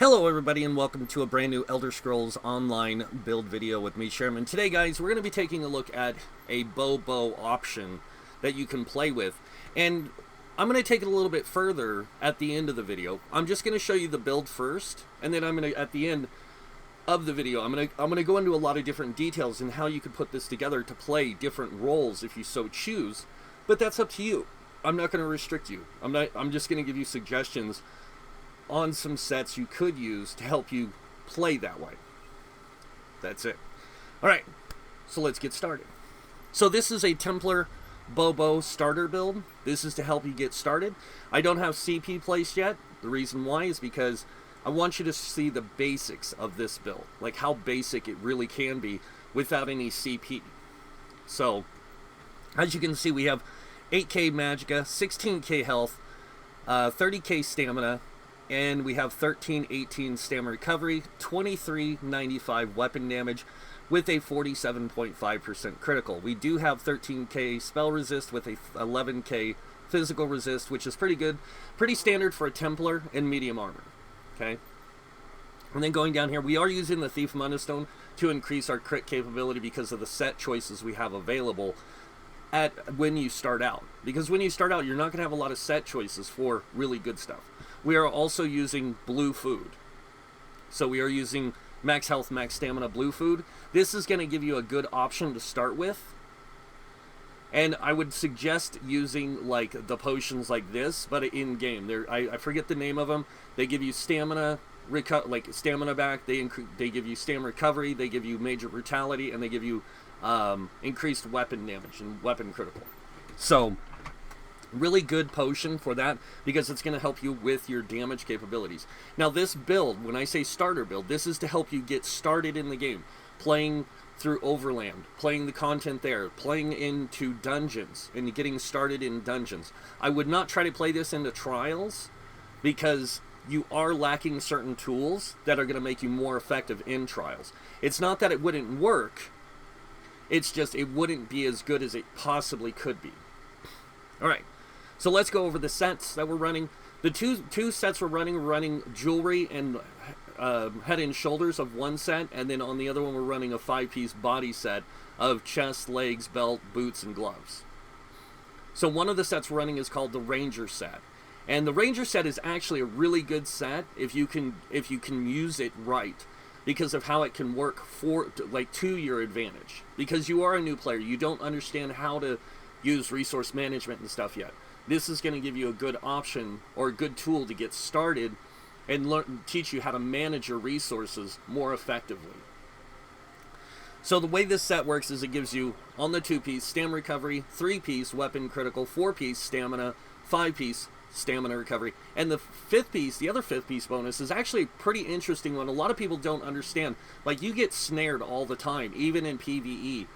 Hello everybody and welcome to a brand new Elder Scrolls Online build video with me, Sherman. Today guys, we're going to be taking a look at a bow option that you can play with. And I'm going to take it a little bit further at the end of the video. I'm just going to show you the build first, and then I'm going to, at the end of the video, I'm going to go into a lot of different details and how you can put this together to play different roles if you so choose. But that's up to you. I'm not going to restrict you. I'm just going to give you suggestions on some sets you could use to help you play that way. That's it. Alright, so let's get started. So this is a Templar bow starter build. This is to help you get started. I don't have CP placed yet. The reason why is because I want you to see the basics of this build, like how basic it really can be without any CP. So, as you can see, we have 8k magicka, 16k health, 30k stamina, and we have 1318 stamina recovery, 2395 weapon damage with a 47.5% critical. We do have 13k spell resist with a 11k physical resist, which is pretty good, pretty standard for a Templar in medium armor. Okay, and then going down here, we are using the Thief Monostone to increase our crit capability because of the set choices we have available when you start out. Because when you start out, you're not going to have a lot of set choices for really good stuff. We are also using blue food. So we are using max health, max stamina blue food. This is going to give you a good option to start with. And I would suggest using like the potions like this, but in game. I forget the name of them. They give you stamina, stamina back. They give you stamina recovery. They give you major brutality, and they give you increased weapon damage and weapon critical. So really good potion for that because it's going to help you with your damage capabilities. Now this build, when I say starter build, this is to help you get started in the game, playing through Overland, playing the content there, playing into dungeons, and getting started in dungeons. I would not try to play this into trials because you are lacking certain tools that are going to make you more effective in trials. It's not that it wouldn't work, it's just it wouldn't be as good as it possibly could be. Alright, so let's go over the sets that we're running. The two sets we're running jewelry and head and shoulders of one set, and then on the other one we're running a 5-piece body set of chest, legs, belt, boots, and gloves. So one of the sets we're running is called the Ranger set. And the Ranger set is actually a really good set if you can use it right, because of how it can work to your advantage. Because you are a new player, you don't understand how to use resource management and stuff yet. This is going to give you a good option or a good tool to get started and teach you how to manage your resources more effectively. So the way this set works is it gives you, on the 2-piece, stamina recovery, 3-piece weapon critical, 4-piece stamina, 5-piece stamina recovery, and the 5th piece, the other 5th piece bonus, is actually a pretty interesting one. A lot of people don't understand. Like, you get snared all the time, even in PvE.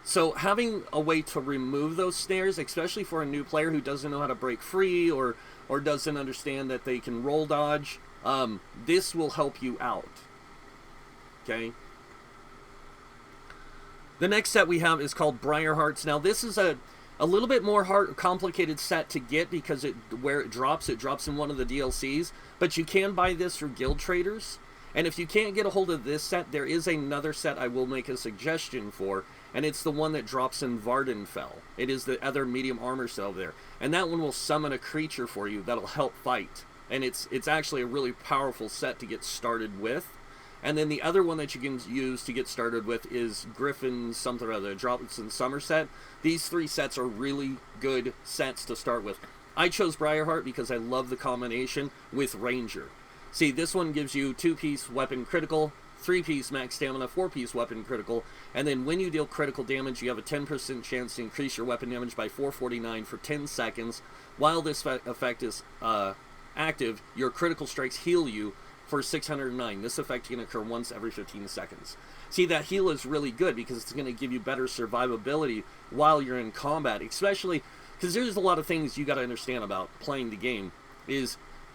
So having a way to remove those snares, especially for a new player who doesn't know how to break free or doesn't understand that they can roll dodge, this will help you out. Okay? The next set we have is called Briarhearts. Now this is a little bit more complicated set to get because where it drops in one of the DLCs, but you can buy this through guild traders. And if you can't get a hold of this set, there is another set I will make a suggestion for, and it's the one that drops in Vardenfell. It is the other medium armor set there, and that one will summon a creature for you that'll help fight. And it's actually a really powerful set to get started with. And then the other one that you can use to get started with is Griffin something or other, drops in Somerset. These 3 sets are really good sets to start with. I chose Briarheart because I love the combination with Ranger. See, this one gives you 2-piece weapon critical, 3-piece max stamina, 4-piece weapon critical, and then when you deal critical damage, you have a 10% chance to increase your weapon damage by 449 for 10 seconds. While this effect is active, your critical strikes heal you for 609. This effect can occur once every 15 seconds. See, that heal is really good because it's going to give you better survivability while you're in combat, especially because there's a lot of things you got to understand about playing the game.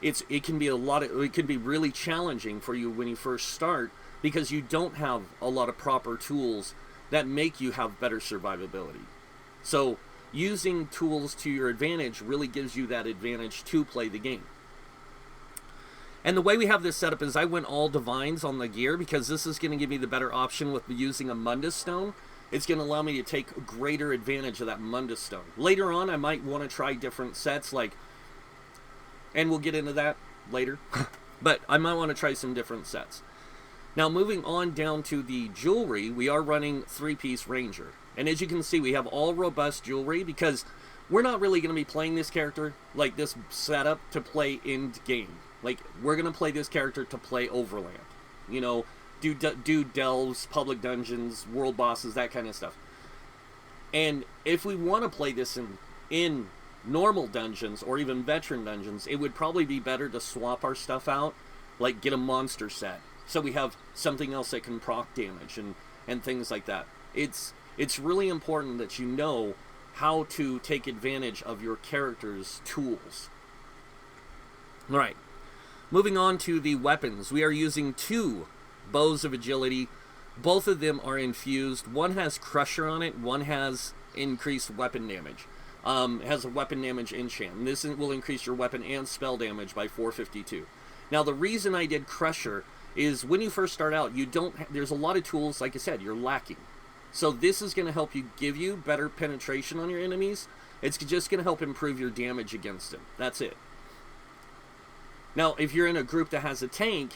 It can be really challenging for you when you first start because you don't have a lot of proper tools that make you have better survivability. So using tools to your advantage really gives you that advantage to play the game. And the way we have this set up is I went all divines on the gear because this is going to give me the better option with using a Mundus stone. It's going to allow me to take greater advantage of that Mundus stone. Later on, I might want to try different sets, like, and we'll get into that later, but I might want to try some different sets. Now, moving on down to the jewelry, we are running 3-piece Ranger. And as you can see, we have all robust jewelry because we're not really going to be playing this character, like this setup, to play end game. Like, we're going to play this character to play Overland. You know, do delves, public dungeons, world bosses, that kind of stuff. And if we want to play this in normal dungeons or even veteran dungeons, it would probably be better to swap our stuff out, like get a monster set. So we have something else that can proc damage and things like that. It's really important that you know how to take advantage of your character's tools. Alright, moving on to the weapons. We are using 2 bows of agility. Both of them are infused. One has Crusher on it, one has increased weapon damage. It has a weapon damage enchant. And this will increase your weapon and spell damage by 452. Now, the reason I did Crusher is when you first start out, there's a lot of tools, like I said, you're lacking. So this is going to help you give you better penetration on your enemies. It's just going to help improve your damage against them. That's it. Now, if you're in a group that has a tank,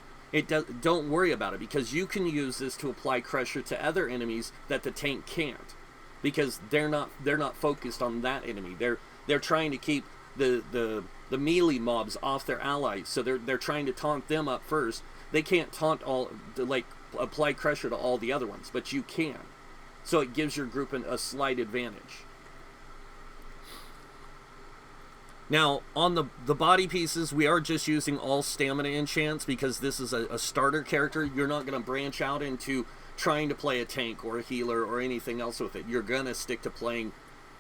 don't worry about it, because you can use this to apply Crusher to other enemies that the tank can't, because they're not focused on that enemy. They're trying to keep the melee mobs off their allies, so they're trying to taunt them up first. They can't taunt apply Crusher to all the other ones, but you can. So it gives your group a slight advantage. Now, on the body pieces, we are just using all stamina enchants because this is a starter character. You're not going to branch out into trying to play a tank or a healer or anything else with it. You're going to stick to playing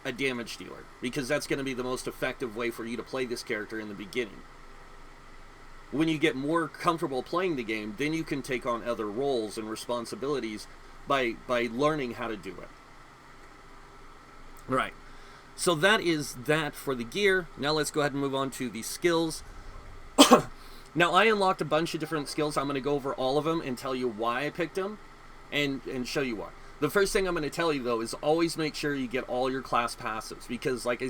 a damage dealer because that's going to be the most effective way for you to play this character in the beginning. When you get more comfortable playing the game, then you can take on other roles and responsibilities by learning how to do it. Right. So that is that for the gear. Now let's go ahead and move on to the skills. Now, I unlocked a bunch of different skills. I'm going to go over all of them and tell you why I picked them and show you why. The first thing I'm going to tell you, though, is always make sure you get all your class passives, because like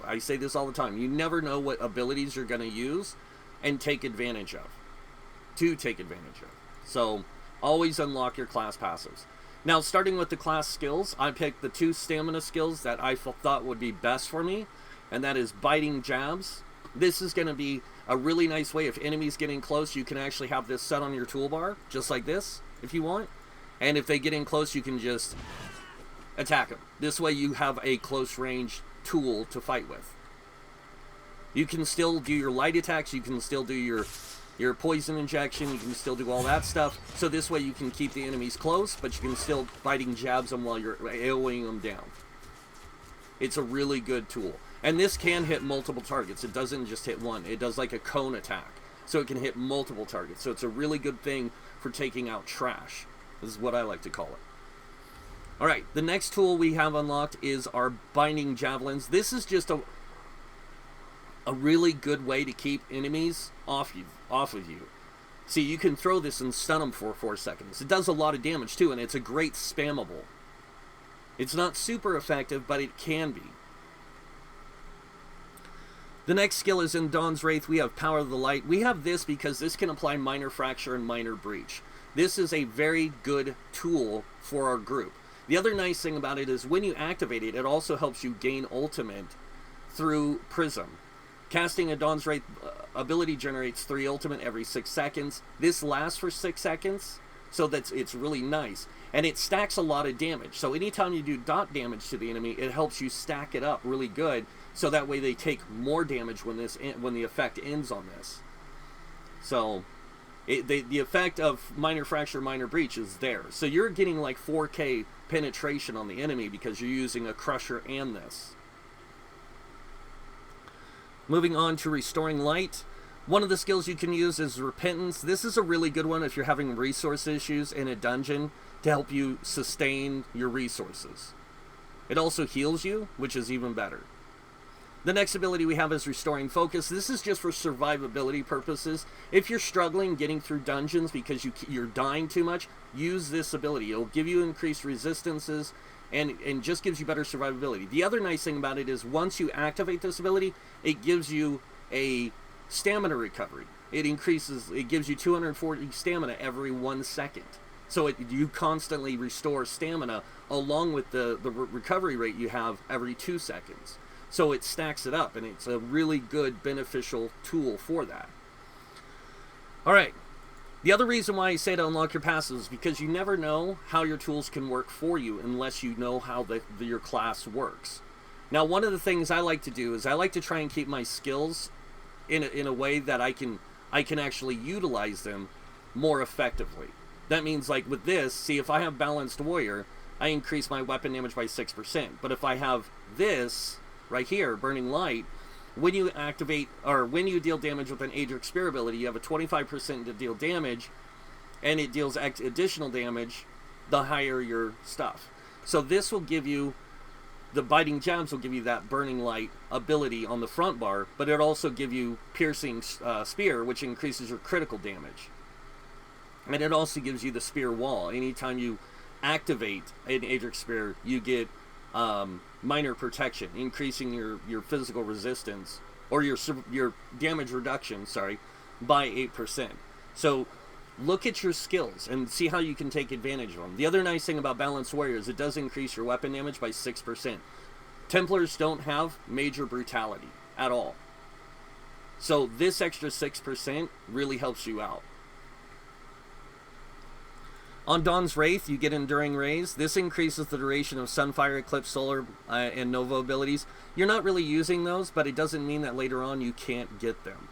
I say this all the time, you never know what abilities you're going to use and take advantage of. So always unlock your class passives. Now, starting with the class skills, I picked the 2 stamina skills that I thought would be best for me, and that is biting jabs. This is going to be a really nice way. If enemies getting close, you can actually have this set on your toolbar, just like this, if you want. And if they get in close, you can just attack them. This way you have a close range tool to fight with. You can still do your light attacks, you can still do your poison injection, you can still do all that stuff. So this way you can keep the enemies close, but you can still biting jabs them while you're AoEing them down. It's a really good tool. And this can hit multiple targets. It doesn't just hit one. It does like a cone attack. So it can hit multiple targets. So it's a really good thing for taking out trash. This is what I like to call it. Alright, the next tool we have unlocked is our binding javelins. This is just a really good way to keep enemies off of you. See, you can throw this and stun them for 4 seconds. It does a lot of damage too, and it's a great spammable. It's not super effective, but it can be. The next skill is in Dawn's Wraith. We have Power of the Light. We have this because this can apply Minor Fracture and Minor Breach. This is a very good tool for our group. The other nice thing about it is when you activate it, it also helps you gain ultimate through Prism. Casting a Dawn's Wraith ability generates 3 ultimate every 6 seconds. This lasts for 6 seconds, so it's really nice. And it stacks a lot of damage. So anytime you do dot damage to the enemy, it helps you stack it up really good, so that way they take more damage when the effect ends on this. So the effect of Minor Fracture, Minor Breach is there. So you're getting like 4K penetration on the enemy because you're using a Crusher and this. Moving on to Restoring Light. One of the skills you can use is Repentance. This is a really good one if you're having resource issues in a dungeon to help you sustain your resources. It also heals you, which is even better. The next ability we have is Restoring Focus. This is just for survivability purposes. If you're struggling getting through dungeons because you're dying too much, use this ability. It'll give you increased resistances and just gives you better survivability. The other nice thing about it is once you activate this ability, it gives you a stamina recovery. It gives you 240 stamina every 1 second. So you constantly restore stamina along with the recovery rate you have every 2 seconds. So it stacks it up, and it's a really good, beneficial tool for that. All right. The other reason why I say to unlock your passives is because you never know how your tools can work for you unless you know how your class works. Now, one of the things I like to do is I like to try and keep my skills in a way that I can actually utilize them more effectively. That means, like with this, see, if I have Balanced Warrior, I increase my weapon damage by 6%. But if I have this right here, Burning Light, when you activate, or when you deal damage with an Adric Spear ability, you have a 25% to deal damage, and it deals additional damage the higher your stuff. So this will give you, the Biting Jabs will give you that Burning Light ability on the front bar, but it also give you Piercing Spear, which increases your critical damage. And it also gives you the Spear Wall. Anytime you activate an Adric Spear, you get minor protection, increasing your physical resistance, or your damage reduction, sorry, by 8%. So look at your skills and see how you can take advantage of them. The other nice thing about Balanced Warrior is it does increase your weapon damage by 6%. Templars don't have major brutality at all. So this extra 6% really helps you out. On Dawn's Wraith, you get Enduring Rays. This increases the duration of Sunfire, Eclipse, Solar, and Nova abilities. You're not really using those, but it doesn't mean that later on you can't get them.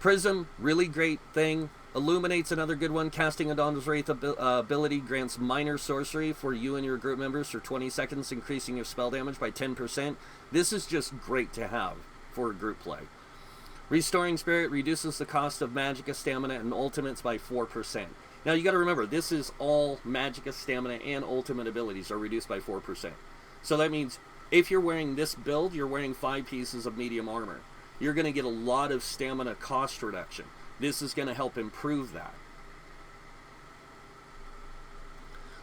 Prism, really great thing. Illuminate's another good one. Casting a Dawn's Wraith ability grants minor sorcery for you and your group members for 20 seconds, increasing your spell damage by 10%. This is just great to have for group play. Restoring Spirit reduces the cost of Magicka, Stamina, and Ultimates by 4%. Now you got to remember, this is all Magicka, Stamina, and Ultimate abilities are reduced by 4%. So that means if you're wearing this build, you're wearing 5 pieces of medium armor. You're going to get a lot of stamina cost reduction. This is going to help improve that.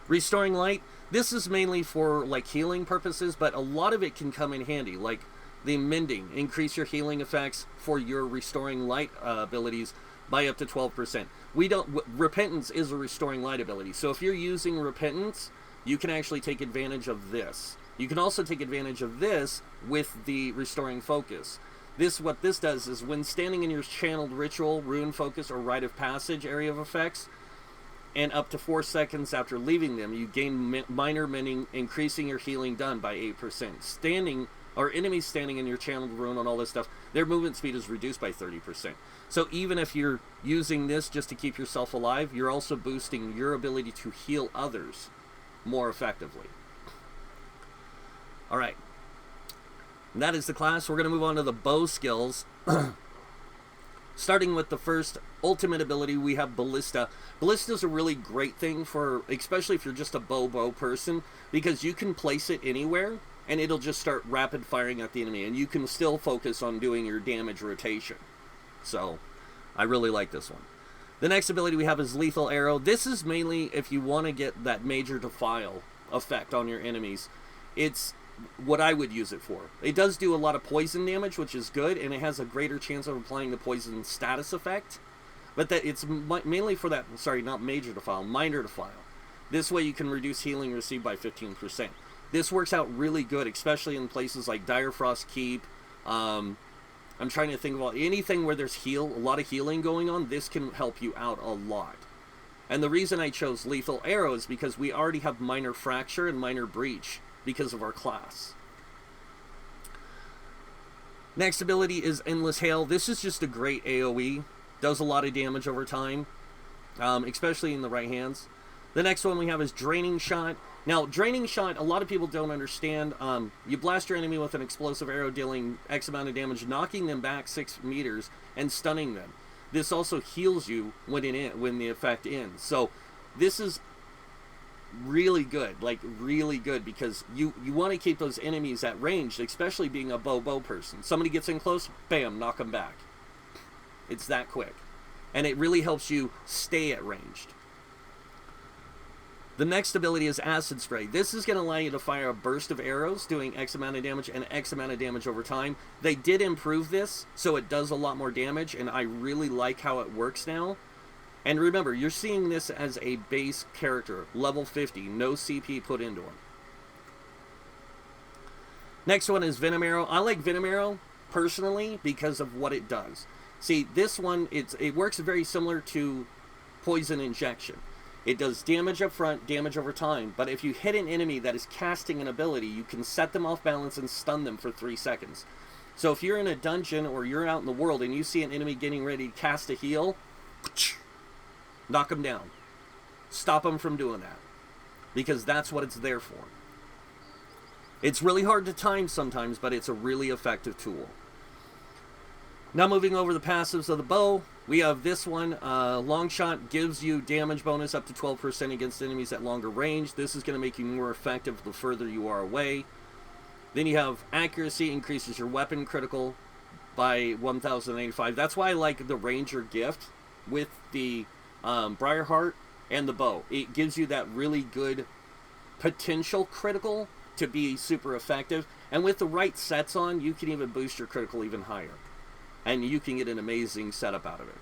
Restoring Light, this is mainly for like healing purposes, but a lot of it can come in handy, like the Mending. Increase your healing effects for your Restoring Light abilities by up to 12%. Repentance is a Restoring Light ability, so if you're using Repentance, you can actually take advantage of this. You can also take advantage of this with the Restoring Focus. What this does is when standing in your channeled ritual, rune focus, or rite of passage area of effects, and up to 4 seconds after leaving them, you gain minor mending, increasing your healing done by 8%. Enemies standing in your channeled rune and all this stuff, their movement speed is reduced by 30%. So even if you're using this just to keep yourself alive, you're also boosting your ability to heal others more effectively. All right. And that is the class. We're going to move on to the bow skills. Starting with the first ultimate ability, we have Ballista. Ballista is a really great thing for, especially if you're just a bow person, because you can place it anywhere and it'll just start rapid firing at the enemy, and you can still focus on doing your damage rotation. So I really like this one. The next ability we have is Lethal Arrow. This is mainly if you want to get that Major Defile effect on your enemies. It's what I would use it for. It does do a lot of poison damage, which is good, and it has a greater chance of applying the poison status effect. But that it's mainly for that, sorry, not Major Defile, Minor Defile. This way you can reduce healing received by 15%. This works out really good, especially in places like Direfrost Keep. I'm trying to think about anything where there's a lot of healing going on. This can help you out a lot. And the reason I chose Lethal Arrow is because we already have Minor Fracture and Minor Breach because of our class. Next ability is Endless Hail. This is just a great AoE. Does a lot of damage over time, especially in the right hands. The next one we have is Draining Shot. Now, Draining Shot, a lot of people don't understand. You blast your enemy with an explosive arrow, dealing X amount of damage, knocking them back 6 meters, and stunning them. This also heals you when the effect ends. So, this is really good, like really good, because you want to keep those enemies at range, especially being a bow person. Somebody gets in close, bam, knock them back. It's that quick. And it really helps you stay at ranged. The next ability is Acid Spray. This is going to allow you to fire a burst of arrows doing X amount of damage and X amount of damage over time. They did improve this, so it does a lot more damage, and I really like how it works now. And remember, you're seeing this as a base character, level 50, no CP put into him. Next one is Venom Arrow. I like Venom Arrow, personally, because of what it does. See, this one, it works very similar to Poison Injection. It does damage up front, damage over time, but if you hit an enemy that is casting an ability, you can set them off balance and stun them for 3 seconds. So if you're in a dungeon or you're out in the world and you see an enemy getting ready to cast a heal, knock them down. Stop them from doing that, because that's what it's there for. It's really hard to time sometimes, but it's a really effective tool. Now moving over the passives of the bow, we have this one. Long Shot gives you damage bonus up to 12% against enemies at longer range. This is going to make you more effective the further you are away. Then you have Accuracy, increases your weapon critical by 1085. That's why I like the Ranger gift with the Briarheart and the bow. It gives you that really good potential critical to be super effective. And with the right sets on, you can even boost your critical even higher. And you can get an amazing setup out of it.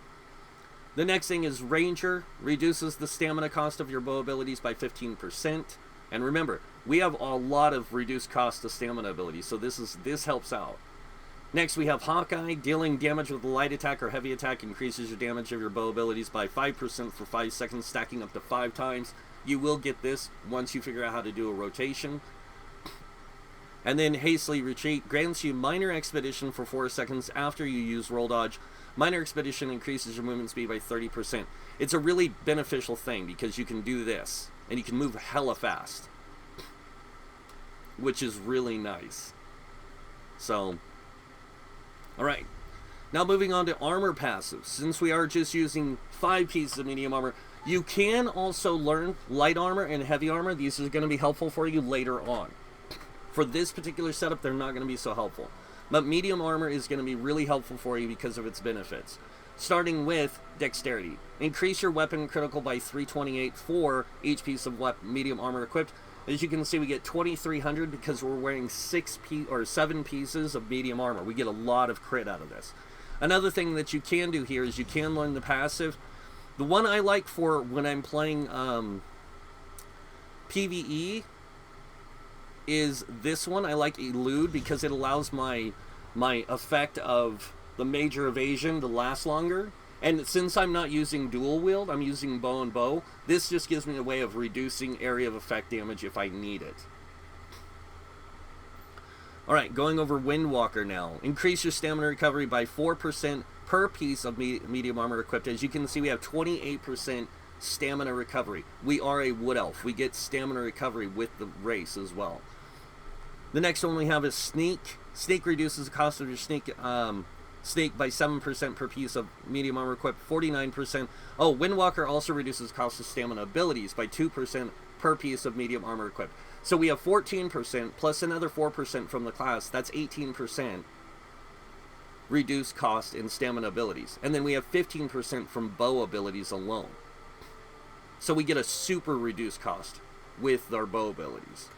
The next thing is Ranger. Reduces the stamina cost of your bow abilities by 15%. And remember, we have a lot of reduced cost of stamina abilities, so this helps out. Next we have Hawkeye. Dealing damage with a light attack or heavy attack increases your damage of your bow abilities by 5% for 5 seconds, stacking up to 5 times. You will get this once you figure out how to do a rotation. And then Hastily Retreat grants you Minor Expedition for 4 seconds after you use Roll Dodge. Minor Expedition increases your movement speed by 30%. It's a really beneficial thing because you can do this, and you can move hella fast, which is really nice. So, alright. Now moving on to armor passives. Since we are just using 5 pieces of medium armor, you can also learn light armor and heavy armor. These are going to be helpful for you later on. For this particular setup, they're not going to be so helpful. But medium armor is going to be really helpful for you because of its benefits. Starting with Dexterity. Increase your weapon critical by 328 for each piece of medium armor equipped. As you can see, we get 2300 because we're wearing 7 pieces of medium armor. We get a lot of crit out of this. Another thing that you can do here is you can learn the passive. The one I like for when I'm playing PvE is this one. I like Elude because it allows my effect of the major evasion to last longer. And since I'm not using dual wield, I'm using bow and bow, this just gives me a way of reducing area of effect damage if I need it. Alright, going over Windwalker now. Increase your stamina recovery by 4% per piece of medium armor equipped. As you can see, we have 28% stamina recovery. We are a wood elf. We get stamina recovery with the race as well. The next one we have is Sneak. Sneak reduces the cost of your sneak by 7% per piece of medium armor equipped, 49%. Oh, Windwalker also reduces the cost of stamina abilities by 2% per piece of medium armor equipped. So we have 14% plus another 4% from the class. That's 18% reduced cost in stamina abilities. And then we have 15% from bow abilities alone. So we get a super reduced cost with our bow abilities.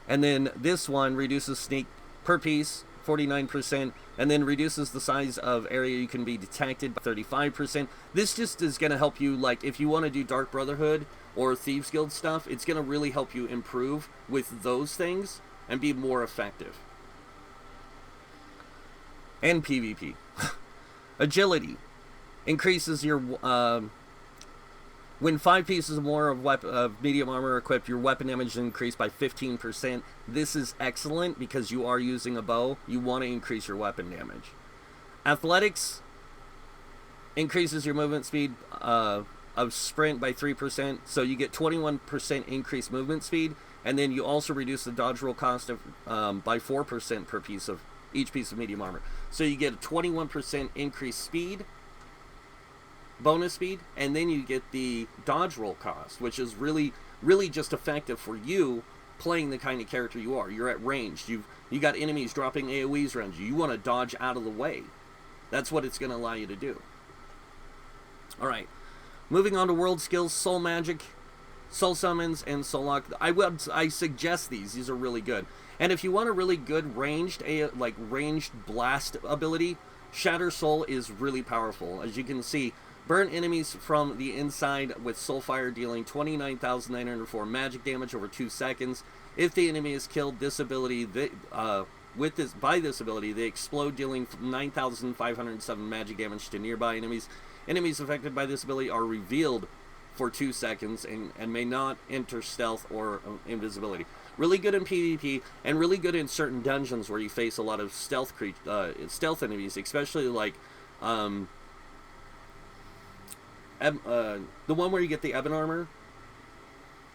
And then this one reduces sneak per piece, 49%, and then reduces the size of area you can be detected by 35%. This just is going to help you, like, if you want to do Dark Brotherhood or Thieves Guild stuff, it's going to really help you improve with those things and be more effective. And PvP. Agility. Increases your... when 5 pieces or more of medium armor equipped, your weapon damage is increased by 15%. This is excellent because you are using a bow. You want to increase your weapon damage. Athletics increases your movement speed of sprint by 3%. So you get 21% increased movement speed. And then you also reduce the dodge roll cost of by 4% per piece of each piece of medium armor. So you get a 21% increased speed bonus speed, and then you get the dodge roll cost, which is really just effective for you playing the kind of character you are. You're at range. You got enemies dropping AoEs around you. You want to dodge out of the way. That's what it's going to allow you to do. All right. Moving on to world skills, soul magic, soul summons, and soul lock. I suggest these. These are really good. And if you want a really good ranged blast ability, Shatter Soul is really powerful. As you can see, burn enemies from the inside with Soul Fire, dealing 29,904 magic damage over 2 seconds. If the enemy is killed, this ability, by this ability, they explode, dealing 9,507 magic damage to nearby enemies. Enemies affected by this ability are revealed for 2 seconds and may not enter stealth or invisibility. Really good in PvP, and really good in certain dungeons where you face a lot of stealth enemies, especially like the one where you get the Ebon Armor,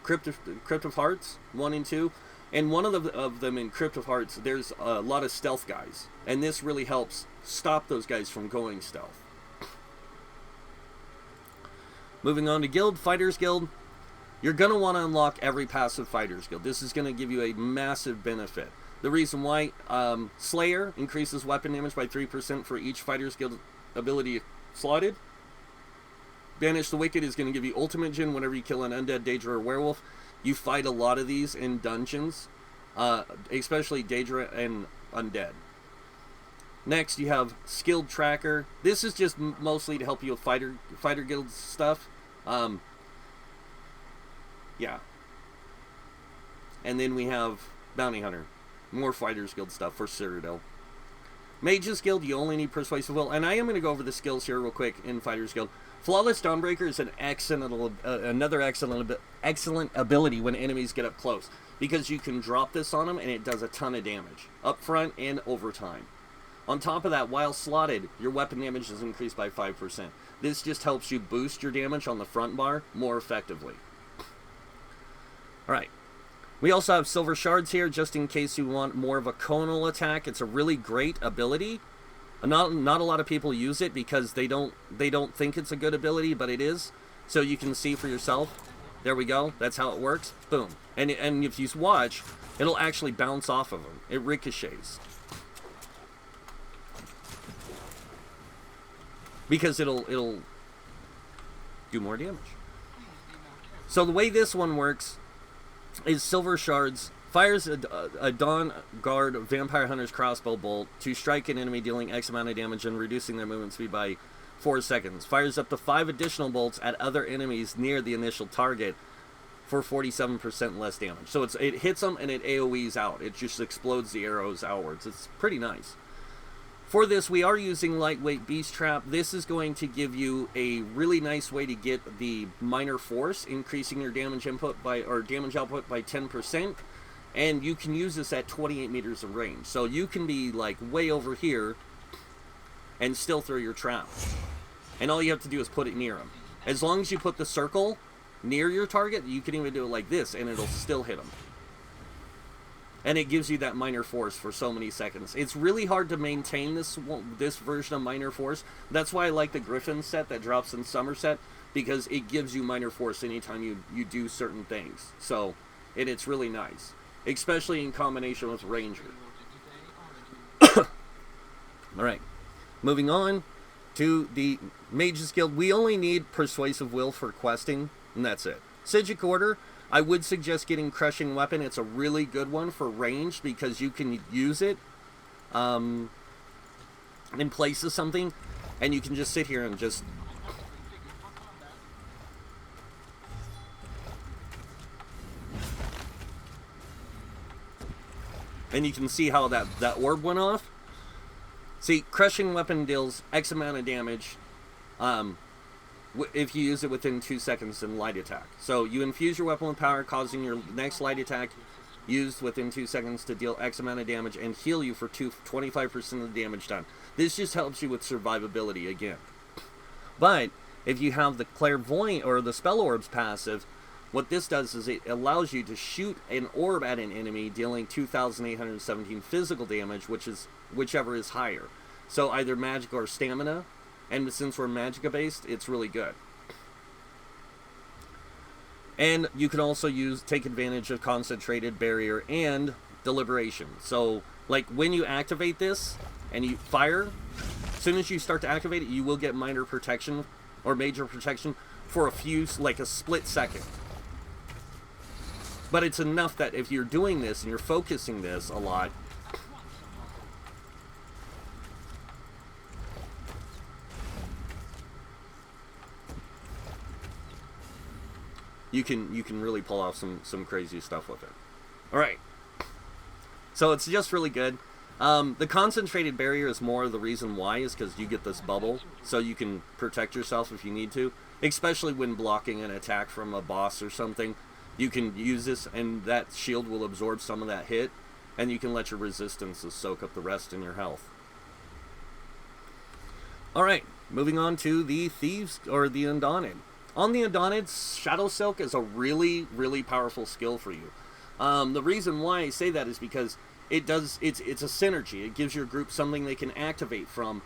Crypt of Hearts 1 and 2, and one of them in Crypt of Hearts, there's a lot of stealth guys, and this really helps stop those guys from going stealth. Moving on to Guild, Fighters Guild. You're going to want to unlock every passive Fighters Guild. This is going to give you a massive benefit. The reason why, Slayer increases weapon damage by 3% for each Fighters Guild ability slotted. Banish the Wicked is going to give you ultimate gen whenever you kill an undead, Daedra, or werewolf. You fight a lot of these in dungeons, especially Daedra and undead. Next, you have Skilled Tracker. This is just mostly to help you with fighter guild stuff. Yeah. And then we have Bounty Hunter. More Fighters Guild stuff for Cyrodiil. Mages Guild, you only need Persuasive Will. And I am going to go over the skills here real quick in Fighters Guild. Flawless Dawnbreaker is another excellent ability when enemies get up close, because you can drop this on them and it does a ton of damage, up front and over time. On top of that, while slotted, your weapon damage is increased by 5%. This just helps you boost your damage on the front bar more effectively. Alright. We also have Silver Shards here, just in case you want more of a conal attack. It's a really great ability. Not a lot of people use it because they don't think it's a good ability, but it is. So you can see for yourself. There we go. That's how it works. Boom. And if you watch, it'll actually bounce off of them. It ricochets. Because it'll do more damage. So the way this one works is Silver Shards fires a Dawn Guard Vampire Hunter's crossbow bolt to strike an enemy, dealing X amount of damage and reducing their movement speed by 4 seconds. Fires up to 5 additional bolts at other enemies near the initial target for 47% less damage. So it hits them and it AoEs out. It just explodes the arrows outwards. It's pretty nice. For this, we are using Lightweight Beast Trap. This is going to give you a really nice way to get the Minor Force, increasing your damage output by 10%. And you can use this at 28 meters of range. So you can be like way over here and still throw your trap. And all you have to do is put it near them. As long as you put the circle near your target, you can even do it like this and it'll still hit them. And it gives you that Minor Force for so many seconds. It's really hard to maintain this version of Minor Force. That's why I like the Griffin set that drops in Somerset, because it gives you Minor Force anytime you do certain things. So it's really nice, especially in combination with Ranger. Alright, moving on to the Mages Guild. We only need Persuasive Will for questing, and that's it. Psijic Order, I would suggest getting Crushing Weapon. It's a really good one for range because you can use it in place of something, and you can just sit here and just... And you can see how that orb went off. See, Crushing Weapon deals X amount of damage if you use it within 2 seconds in light attack. So you infuse your weapon with power, causing your next light attack used within 2 seconds to deal X amount of damage and heal you for 25% of the damage done. This just helps you with survivability again. But if you have the Clairvoyant or the Spell Orbs passive, what this does is it allows you to shoot an orb at an enemy, dealing 2,817 physical damage, whichever is higher. So either magic or stamina. And since we're Magicka based, it's really good. And you can also take advantage of Concentrated Barrier and Deliberation. So, like, when you activate this and you fire, as soon as you start to activate it, you will get minor protection or major protection for like a split second. But it's enough that if you're doing this and you're focusing this a lot, you can really pull off some crazy stuff with it. All right, so it's just really good. The Concentrated Barrier is more the reason why, is because you get this bubble, so you can protect yourself if you need to, especially when blocking an attack from a boss or something. You can use this, and that shield will absorb some of that hit, and you can let your resistances soak up the rest in your health. All right, moving on to the Thieves, or the Undaunted. On the Undaunted, Shadow Silk is a really, really powerful skill for you. The reason why I say that is because it's a synergy. It gives your group something they can activate from,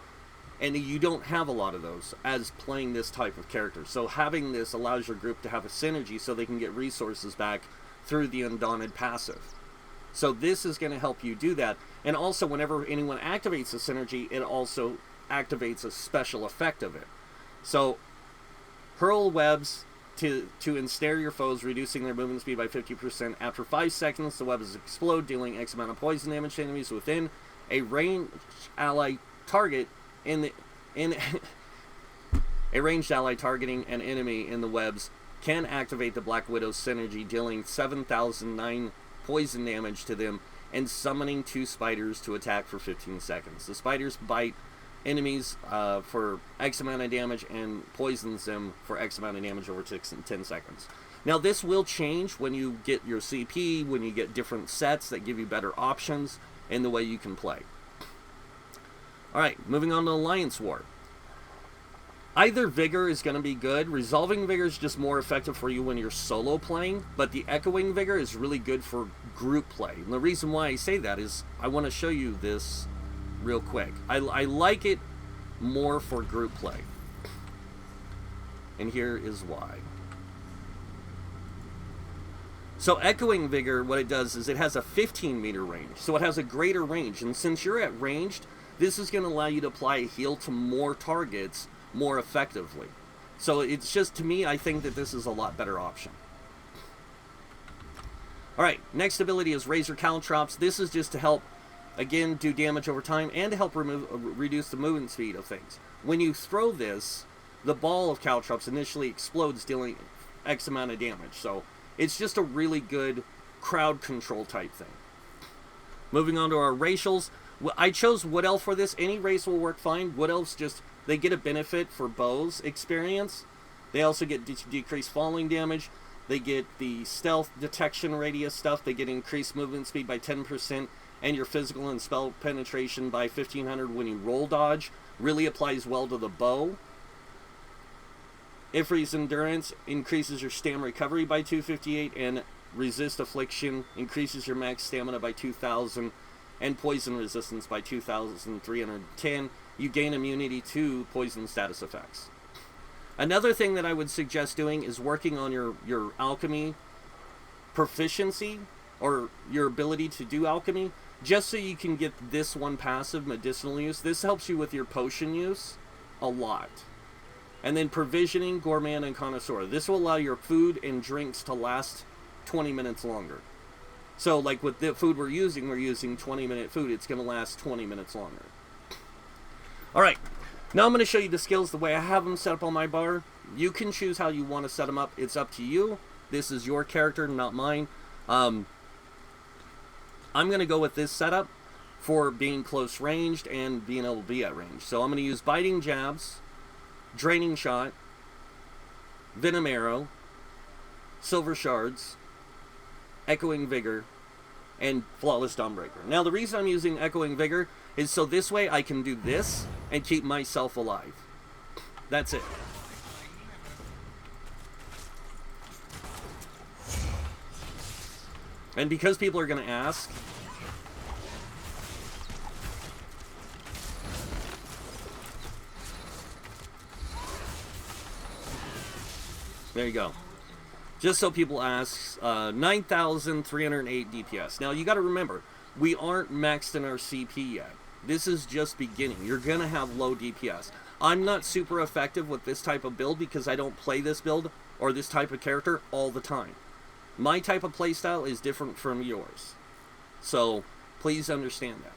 and you don't have a lot of those as playing this type of character. So having this allows your group to have a synergy so they can get resources back through the Undaunted passive. So this is going to help you do that. And also, whenever anyone activates a synergy, it also activates a special effect of it. So hurl webs to ensnare your foes, reducing their movement speed by 50%. After 5 seconds, the webs explode, dealing X amount of poison damage to enemies within a ranged ally target a ranged ally targeting an enemy in the webs can activate the Black Widow's synergy, dealing 7,009 poison damage to them and summoning 2 spiders to attack for 15 seconds. The spiders bite enemies for X amount of damage and poisons them for X amount of damage over 10 seconds. Now this will change when you get your CP, when you get different sets that give you better options in the way you can play. Alright, moving on to Alliance War. Either Vigor is going to be good. Resolving Vigor is just more effective for you when you're solo playing, but the Echoing Vigor is really good for group play. And the reason why I say that is I want to show you this real quick. I like it more for group play. And here is why. So Echoing Vigor, what it does is it has a 15-meter range. So it has a greater range. And since you're at ranged, this is going to allow you to apply a heal to more targets more effectively. So it's just, to me, I think that this is a lot better option. Alright, next ability is Razor Caltrops. This is just to help, again, do damage over time and to help reduce the movement speed of things. When you throw this, the ball of Caltrops initially explodes, dealing X amount of damage. So it's just a really good crowd control type thing. Moving on to our racials. I chose Wood Elf for this. Any race will work fine. Wood Elves just, they get a benefit for bows experience. They also get decreased falling damage. They get the stealth detection radius stuff. They get increased movement speed by 10%. And your physical and spell penetration by 1500 when you roll dodge. Really applies well to the bow. Ifri's Endurance increases your stamina recovery by 258. And Resist Affliction increases your max stamina by 2000. And poison resistance by 2,310. You gain immunity to poison status effects. Another thing that I would suggest doing is working on your alchemy proficiency, or your ability to do alchemy, just so you can get this one passive, medicinal use. This helps you with your potion use a lot. And then provisioning, gourmand, and connoisseur. This will allow your food and drinks to last 20 minutes longer. So, like with the food we're using 20-minute food. It's going to last 20 minutes longer. Alright, now I'm going to show you the skills the way I have them set up on my bar. You can choose how you want to set them up. It's up to you. This is your character, not mine. I'm going to go with this setup for being close ranged and being able to be at range. So I'm going to use Biting Jabs, Draining Shot, Venom Arrow, Silver Shards, Echoing Vigor, and Flawless Dawnbreaker. Now the reason I'm using Echoing Vigor is so this way I can do this and keep myself alive. That's it. And because people are going to ask, There you go. Just so people ask, 9,308 DPS. Now, you got to remember, we aren't maxed in our CP yet. This is just beginning. You're going to have low DPS. I'm not super effective with this type of build because I don't play this build or this type of character all the time. My type of playstyle is different from yours. So, please understand that.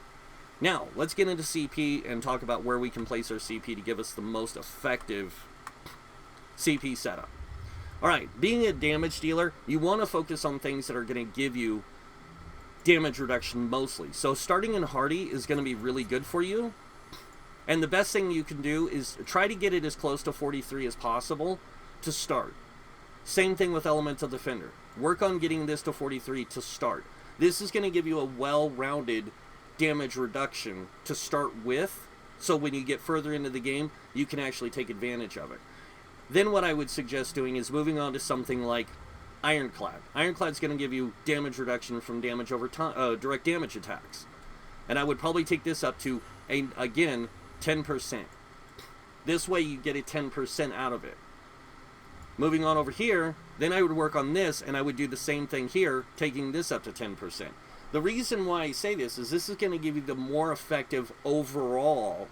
Now, let's get into CP and talk about where we can place our CP to give us the most effective CP setup. Alright, being a damage dealer, you want to focus on things that are going to give you damage reduction mostly. So starting in Hardy is going to be really good for you. And the best thing you can do is try to get it as close to 43 as possible to start. Same thing with Elemental Defender. Work on getting this to 43 to start. This is going to give you a well-rounded damage reduction to start with, so when you get further into the game, you can actually take advantage of it. Then what I would suggest doing is moving on to something like Ironclad. Ironclad's going to give you damage reduction from damage over time, direct damage attacks. And I would probably take this up to, again, 10%. This way you get a 10% out of it. Moving on over here, then I would work on this, and I would do the same thing here, taking this up to 10%. The reason why I say this is going to give you the more effective overall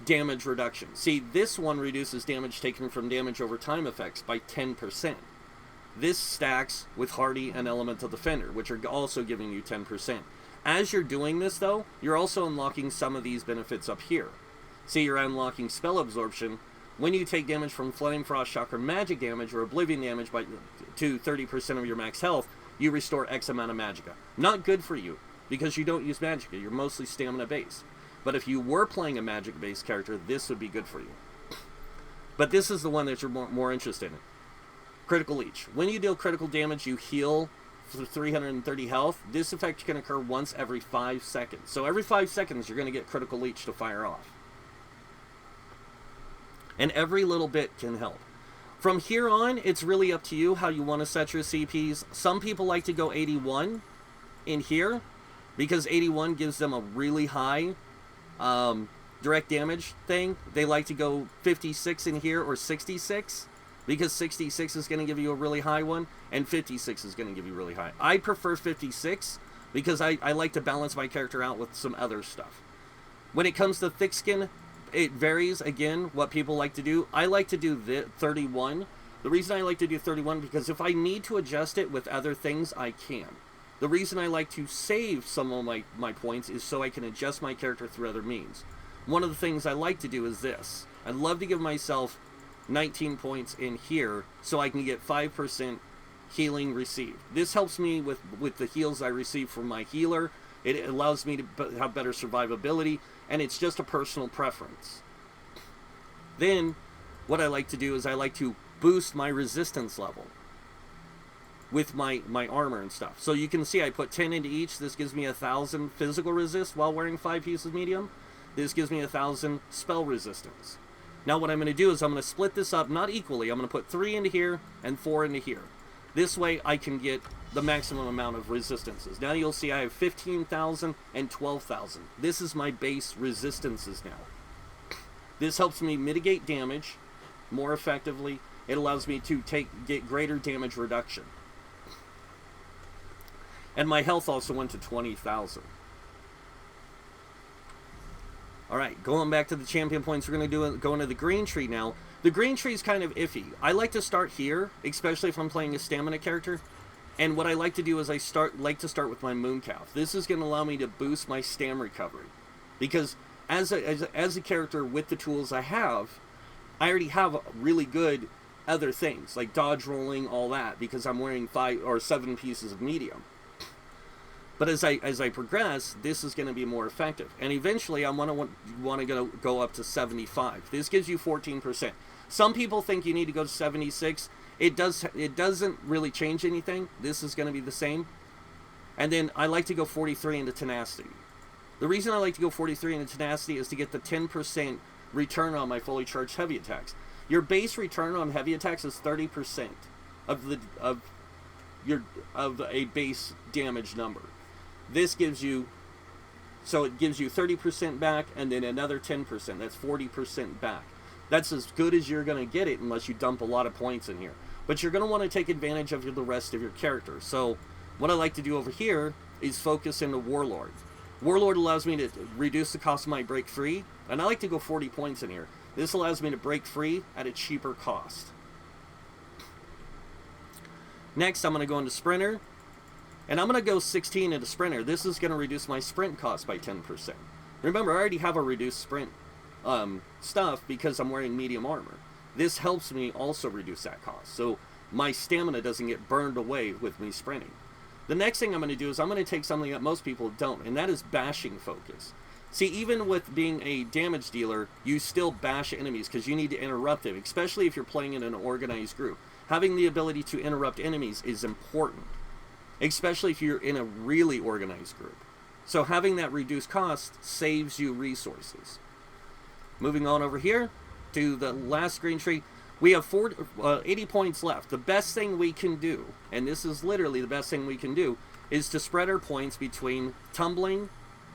damage reduction. See, this one reduces damage taken from damage over time effects by 10%. This stacks with Hardy and Elemental Defender, which are also giving you 10%. As you're doing this, though, you're also unlocking some of these benefits up here. See, you're unlocking Spell Absorption. When you take damage from Flame, Frost, Shock, or Magic damage, or Oblivion damage to 30% of your max health, you restore X amount of Magicka. Not good for you, because you don't use Magicka. You're mostly stamina-based. But if you were playing a Magic-based character, this would be good for you. But this is the one that you're more interested in. Critical Leech. When you deal critical damage, you heal for 330 health. This effect can occur once every 5 seconds. So every 5 seconds, you're going to get Critical Leech to fire off. And every little bit can help. From here on, it's really up to you how you want to set your CPs. Some people like to go 81 in here, because 81 gives them a really high direct damage thing. They like to go 56 in here or 66, because 66 is going to give you a really high one, and 56 is going to give you really high. I prefer 56 because I like to balance my character out with some other stuff. When it comes to thick skin, it varies, again, what people like to do. I like to do 31. The reason I like to do 31, because if I need to adjust it with other things, I can. The reason I like to save some of my points is so I can adjust my character through other means. One of the things I like to do is this. I love to give myself 19 points in here so I can get 5% healing received. This helps me with the heals I receive from my healer. It allows me to have better survivability, and it's just a personal preference. Then, what I like to do is I like to boost my resistance level with my armor and stuff. So you can see I put 10 into each. This gives me 1,000 physical resist while wearing 5 pieces of medium. This gives me 1,000 spell resistance. Now what I'm going to do is I'm going to split this up, not equally. I'm going to put 3 into here and 4 into here. This way I can get the maximum amount of resistances. Now you'll see I have 15,000 and 12,000. This is my base resistances now. This helps me mitigate damage more effectively. It allows me to get greater damage reduction. And my health also went to 20,000. Alright, going back to the champion points, we're going to go into the green tree now. The green tree is kind of iffy. I like to start here, especially if I'm playing a stamina character. And what I like to do is I like to start with my Mooncalf. This is going to allow me to boost my stam recovery. Because as a character with the tools I already have really good other things, like dodge rolling, all that, because I'm wearing 5 or 7 pieces of medium. But as I progress, this is going to be more effective. And eventually, I want to go up to 75. This gives you 14%. Some people think you need to go to 76. It doesn't really change anything. This is going to be the same. And then I like to go 43 into tenacity. The reason I like to go 43 into tenacity is to get the 10% return on my fully charged heavy attacks. Your base return on heavy attacks is 30% of a base damage number. This gives you, so it gives you 30% back and then another 10%. That's 40% back. That's as good as you're going to get it unless you dump a lot of points in here. But you're going to want to take advantage of the rest of your character. So what I like to do over here is focus into Warlord. Warlord allows me to reduce the cost of my break free, and I like to go 40 points in here. This allows me to break free at a cheaper cost. Next, I'm going to go into Sprinter, and I'm going to go 16 into Sprinter. This is going to reduce my sprint cost by 10%. Remember, I already have a reduced sprint stuff because I'm wearing medium armor. This helps me also reduce that cost, so my stamina doesn't get burned away with me sprinting. The next thing I'm going to do is I'm going to take something that most people don't, and that is bashing focus. See, even with being a damage dealer, you still bash enemies because you need to interrupt them, especially if you're playing in an organized group. Having the ability to interrupt enemies is important, especially if you're in a really organized group. So having that reduced cost saves you resources. Moving on over here to the last green tree, we have 80 points left. The best thing we can do, and this is literally the best thing we can do, is to spread our points between Tumbling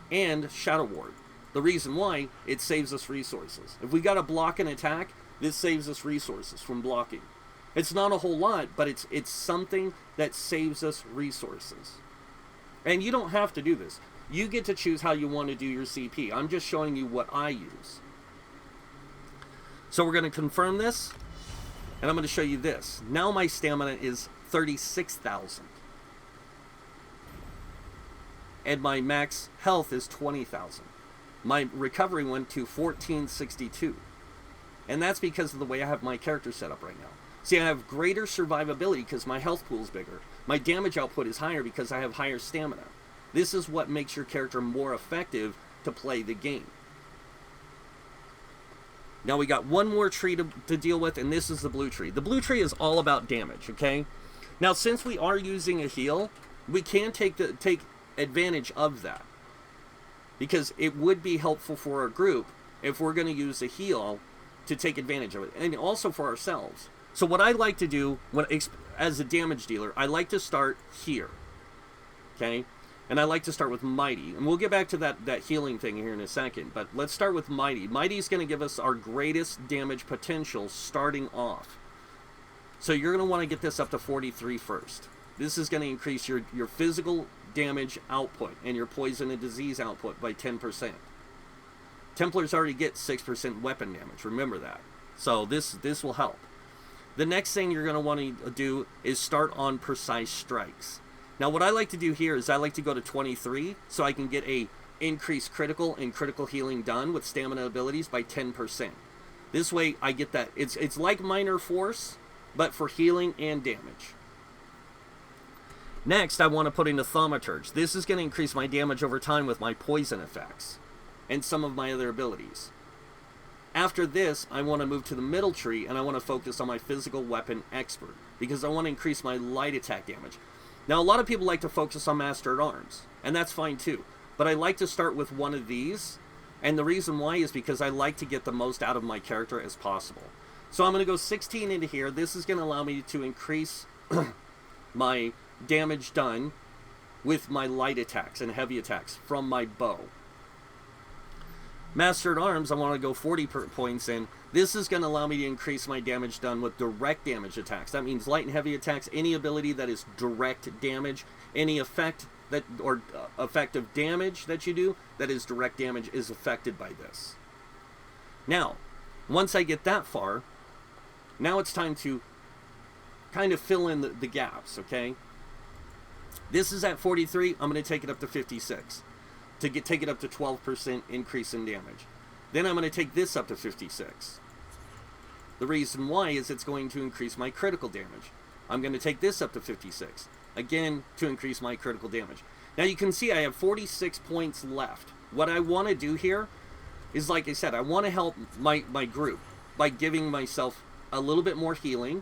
and Shadow Ward. The reason why, it saves us resources. If we got to block an attack, this saves us resources from blocking. It's not a whole lot, but it's something that saves us resources. And you don't have to do this. You get to choose how you want to do your CP. I'm just showing you what I use. So we're going to confirm this, and I'm going to show you this. Now my stamina is 36,000. And my max health is 20,000. My recovery went to 1462. And that's because of the way I have my character set up right now. See, I have greater survivability because my health pool is bigger. My damage output is higher because I have higher stamina. This is what makes your character more effective to play the game. Now we got one more tree to deal with, and this is the blue tree. The blue tree is all about damage, okay? Now, since we are using a heal, we can take advantage of that, because it would be helpful for our group if we're going to use a heal to take advantage of it, and also for ourselves. So what I like to do as a damage dealer, I like to start here, okay? And I like to start with Mighty. And we'll get back to that healing thing here in a second. But let's start with Mighty. Mighty is going to give us our greatest damage potential starting off. So you're going to want to get this up to 43 first. This is going to increase your physical damage output and your poison and disease output by 10%. Templars already get 6% weapon damage. Remember that. So this will help. The next thing you're going to want to do is start on precise strikes. Now what I like to do here is I like to go to 23 so I can get a increased critical and critical healing done with stamina abilities by 10%. This way I get that. It's like minor force, but for healing and damage. Next, I want to put in a thaumaturge. This is going to increase my damage over time with my poison effects and some of my other abilities. After this, I want to move to the middle tree and I want to focus on my physical weapon expert because I want to increase my light attack damage. Now, a lot of people like to focus on Master at Arms, and that's fine too. But I like to start with one of these, and the reason why is because I like to get the most out of my character as possible. So I'm going to go 16 into here. This is going to allow me to increase my damage done with my light attacks and heavy attacks from my bow. Master at Arms, I want to go 40 points in. This is going to allow me to increase my damage done with direct damage attacks. That means light and heavy attacks, any ability that is direct damage, any effect that or effective damage that you do that is direct damage is affected by this. Now, once I get that far, now it's time to kind of fill in the gaps, okay? This is at 43. I'm going to take it up to 56. To take it up to 12% increase in damage. Then I'm going to take this up to 56. The reason why is it's going to increase my critical damage. I'm going to take this up to 56. Again, to increase my critical damage. Now you can see I have 46 points left. What I want to do here is, like I said, I want to help my group by giving myself a little bit more healing.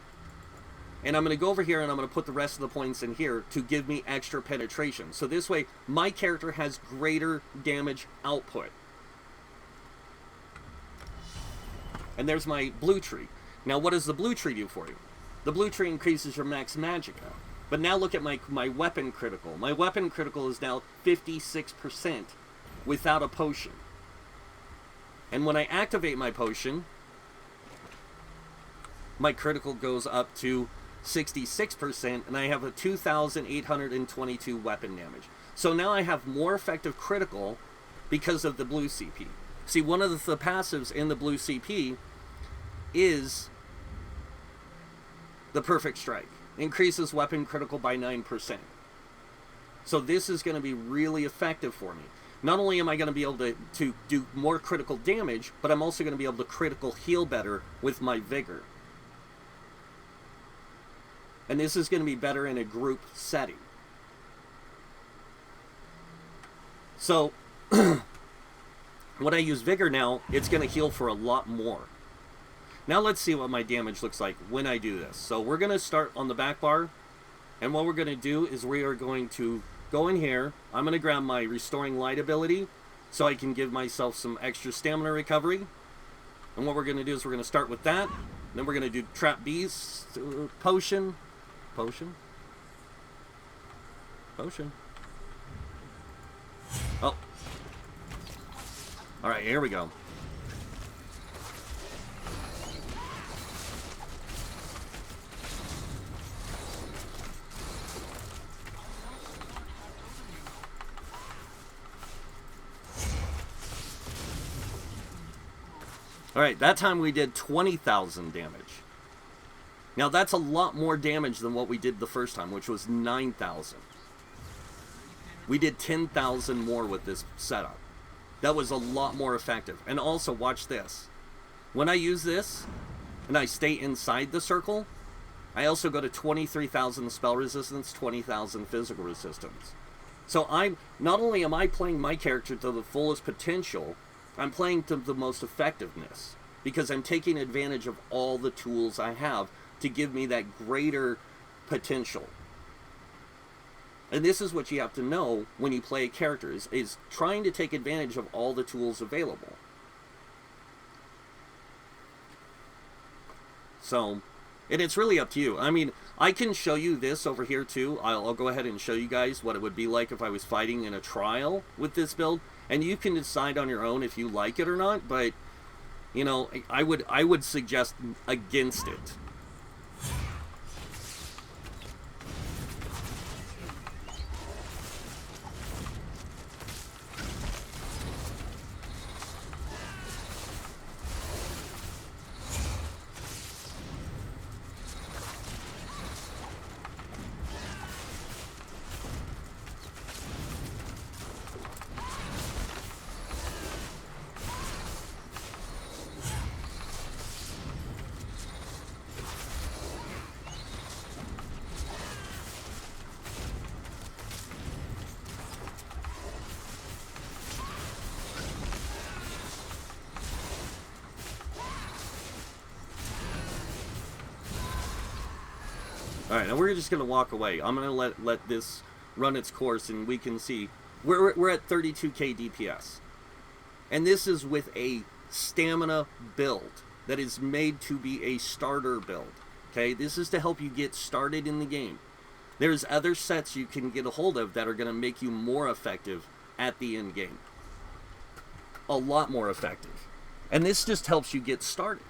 And I'm going to go over here and I'm going to put the rest of the points in here to give me extra penetration. So this way, my character has greater damage output. And there's my blue tree. Now what does the blue tree do for you? The blue tree increases your max magicka. But now look at my weapon critical. My weapon critical is now 56% without a potion. And when I activate my potion, my critical goes up to 66%, and I have a 2,822 weapon damage. So now I have more effective critical because of the blue CP. See, one of the passives in the blue CP is the Perfect Strike. Increases weapon critical by 9%. So this is going to be really effective for me. Not only am I going to be able to do more critical damage, but I'm also going to be able to critical heal better with my Vigor. And this is going to be better in a group setting. So, when I use Vigor now, it's going to heal for a lot more. Now let's see what my damage looks like when I do this. So we're going to start on the back bar. And what we're going to do is we are going to go in here. I'm going to grab my Restoring Light ability so I can give myself some extra stamina recovery. And what we're going to do is we're going to start with that. Then we're going to do Trap Beast, Potion. Oh. Alright, here we go. Alright, that time we did 20,000 damage. Now that's a lot more damage than what we did the first time, which was 9,000. We did 10,000 more with this setup. That was a lot more effective. And also, watch this. When I use this, and I stay inside the circle, I also go to 23,000 spell resistance, 20,000 physical resistance. So not only am I playing my character to the fullest potential, I'm playing to the most effectiveness. Because I'm taking advantage of all the tools I have to give me that greater potential. And this is what you have to know when you play a character, is trying to take advantage of all the tools available. So, and it's really up to you. I mean, I can show you this over here too. I'll go ahead and show you guys what it would be like if I was fighting in a trial with this build. And you can decide on your own if you like it or not. But, you know, I would suggest against it. Alright, now we're just going to walk away. I'm going to let this run its course, and we can see we're at 32k DPS. And this is with a stamina build that is made to be a starter build. Okay, this is to help you get started in the game. There's other sets you can get a hold of that are going to make you more effective at the end game. A lot more effective. And this just helps you get started.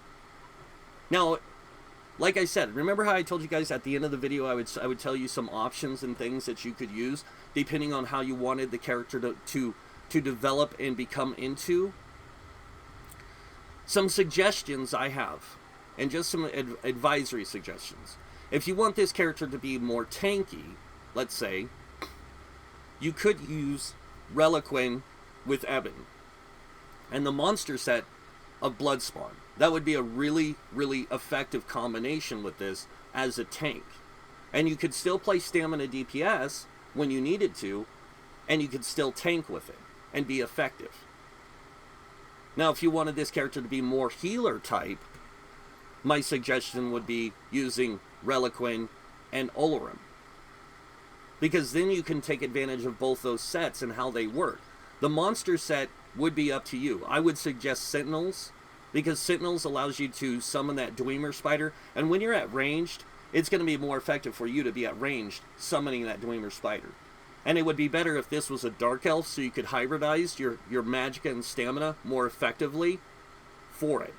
Now, like I said, remember how I told you guys at the end of the video I would tell you some options and things that you could use depending on how you wanted the character to develop and become into? Some suggestions I have, and just some advisory suggestions. If you want this character to be more tanky, let's say, you could use Reliquin with Eben and the monster set of Bloodspawn. That would be a really, really effective combination with this as a tank. And you could still play stamina DPS when you needed to, and you could still tank with it and be effective. Now, if you wanted this character to be more healer type, my suggestion would be using Reliquin and Olorim. Because then you can take advantage of both those sets and how they work. The monster set would be up to you. I would suggest Sentinels, because Sentinels allows you to summon that Dwemer Spider, and when you're at ranged, it's going to be more effective for you to be at ranged summoning that Dwemer Spider. And it would be better if this was a Dark Elf, so you could hybridize your Magicka and Stamina more effectively for it.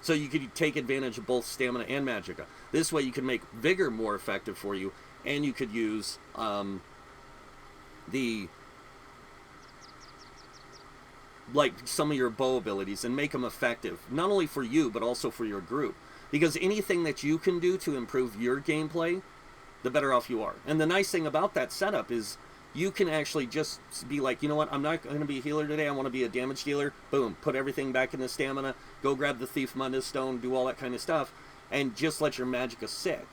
So you could take advantage of both stamina and magicka. This way you can make vigor more effective for you, and you could use some of your bow abilities and make them effective, not only for you, but also for your group. Because anything that you can do to improve your gameplay, the better off you are. And the nice thing about that setup is you can actually just be like, you know what, I'm not going to be a healer today, I want to be a damage dealer. Boom, put everything back in the stamina, go grab the Thief Mundus Stone, do all that kind of stuff, and just let your magicka sit.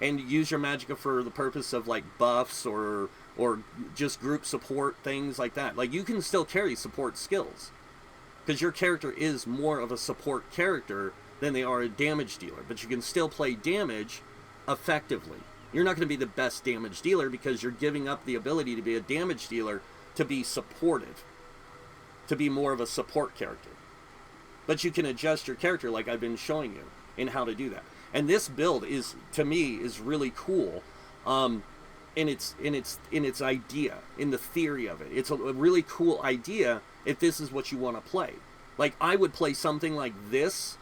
And use your magicka for the purpose of like buffs or just group support, things like that. Like, you can still carry support skills, because your character is more of a support character than they are a damage dealer, but you can still play damage effectively. You're not going to be the best damage dealer because you're giving up the ability to be a damage dealer to be supportive, to be more of a support character. But you can adjust your character like I've been showing you in how to do that. And this build is, to me, is really cool in its idea, in the theory of it. It's a really cool idea if this is what you want to play. Like, I would play something like this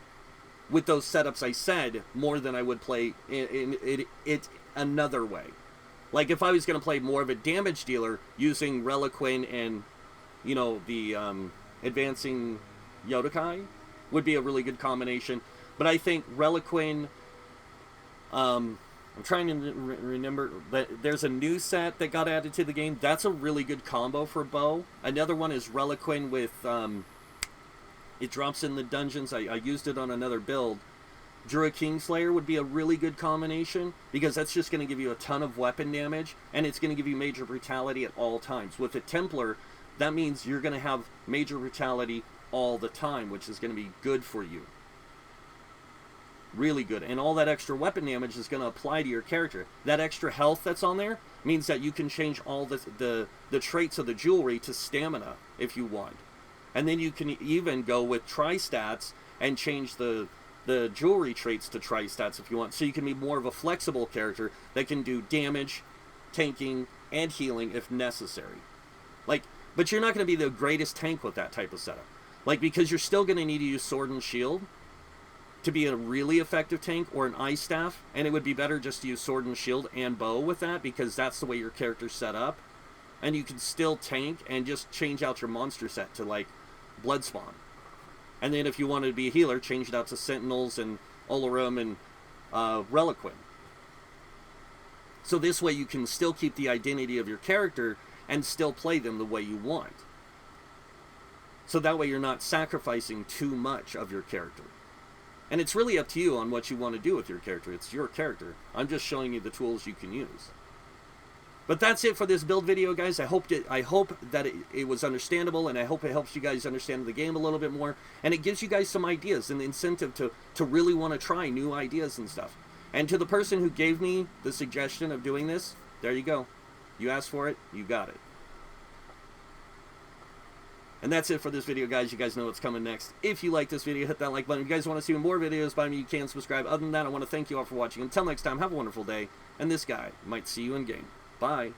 with those setups I said more than I would play it another way. Like, if I was going to play more of a damage dealer using Reliquin and, you know, the advancing Yodokai would be a really good combination. But I think Reliquin, I'm trying to remember, but there's a new set that got added to the game. That's a really good combo for bow. Another one is Reliquin with, it drops in the dungeons. I used it on another build. Druid Kingslayer would be a really good combination, because that's just going to give you a ton of weapon damage, and it's going to give you major brutality at all times. With a Templar, that means you're going to have major brutality all the time, which is going to be good for you. Really good. And all that extra weapon damage is going to apply to your character. That extra health that's on there means that you can change all the traits of the jewelry to stamina if you want. And then you can even go with tri-stats and change the jewelry traits to tri-stats if you want. So you can be more of a flexible character that can do damage, tanking, and healing if necessary. Like, but you're not going to be the greatest tank with that type of setup. Like, because you're still going to need to use sword and shield to be a really effective tank, or an ice staff, and it would be better just to use sword and shield and bow with that, because that's the way your character's set up. And you can still tank and just change out your monster set to, like, blood spawn. And then if you wanted to be a healer, change it out to Sentinels and Olorum and Reliquin. So this way you can still keep the identity of your character and still play them the way you want. So that way you're not sacrificing too much of your character. And it's really up to you on what you want to do with your character. It's your character. I'm just showing you the tools you can use. But that's it for this build video, guys. I hope that it was understandable, and I hope it helps you guys understand the game a little bit more, and it gives you guys some ideas and incentive to really want to try new ideas and stuff. And to the person who gave me the suggestion of doing this, there you go. You asked for it, you got it. And that's it for this video, guys. You guys know what's coming next. If you like this video, hit that like button. If you guys want to see more videos by me, you can subscribe. Other than that, I want to thank you all for watching. Until next time, have a wonderful day. And this guy might see you in game. Bye.